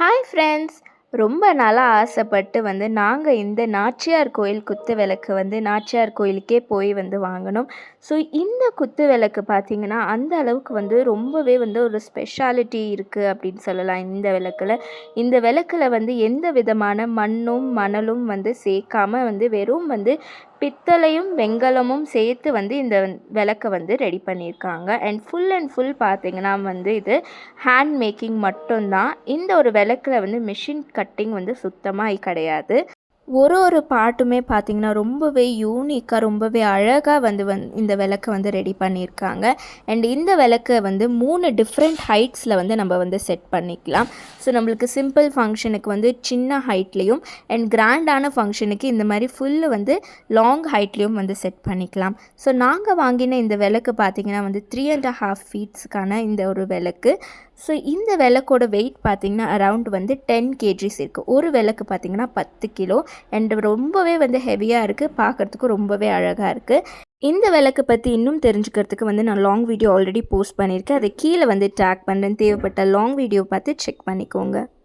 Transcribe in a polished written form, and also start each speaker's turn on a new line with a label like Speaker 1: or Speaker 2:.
Speaker 1: Hi friends. ரொம்ப நாளாக ஆசைப்பட்டு நாங்கள் இந்த நாச்சியார் கோயில் குத்து விளக்கு நாச்சியார் கோயிலுக்கே போய் வாங்கினோம். ஸோ இந்த குத்து விளக்கு பார்த்திங்கன்னா அந்த அளவுக்கு ரொம்பவே ஒரு ஸ்பெஷாலிட்டி இருக்குது அப்படின்னு சொல்லலாம். இந்த விளக்கில் எந்த விதமான மண்ணும் மணலும் சேர்க்காம வெறும் பித்தளையும் வெண்கலமும் சேர்த்து இந்த விளக்கை ரெடி பண்ணியிருக்காங்க. அண்ட் ஃபுல் பார்த்திங்கன்னா இது ஹேண்ட் மேக்கிங் மட்டும்தான். இந்த ஒரு விளக்கில் மிஷின் கட்டிங் சுத்தமாக கிடையாது. ஒரு பாட்டுமே பார்த்திங்கன்னா ரொம்பவே யூனிக்காக ரொம்பவே அழகாக இந்த விளக்கை ரெடி பண்ணியிருக்காங்க. அண்ட் இந்த விளக்கை 3 டிஃப்ரெண்ட் ஹைட்ஸில் நம்ம செட் பண்ணிக்கலாம். ஸோ நம்மளுக்கு சிம்பிள் ஃபங்க்ஷனுக்கு சின்ன ஹைட்லேயும் அண்ட் கிராண்டான ஃபங்க்ஷனுக்கு இந்த மாதிரி ஃபுல்லு லாங் ஹைட்லேயும் செட் பண்ணிக்கலாம். ஸோ நாங்கள் வாங்கின இந்த விளக்கு பார்த்திங்கன்னா 3.5 ஃபீட்ஸ்க்கான இந்த ஒரு விளக்கு. ஸோ இந்த விளக்கோட வெயிட் பார்த்திங்கன்னா அரவுண்ட் 10 kgs இருக்குது. ஒரு விளக்கு பார்த்திங்கன்னா 10 கிலோ அண்ட் ரொம்பவே ஹெவியாக இருக்குது. பார்க்குறதுக்கு ரொம்பவே அழகாக இருக்குது. இந்த விளக்கு பற்றி இன்னும் தெரிஞ்சுக்கிறதுக்கு நான் லாங் வீடியோ ஆல்ரெடி போஸ்ட் பண்ணியிருக்கேன். அதை கீழே டேக் பண்ணுறேன். தேவைப்பட்ட லாங் வீடியோ பார்த்து செக் பண்ணிக்கோங்க.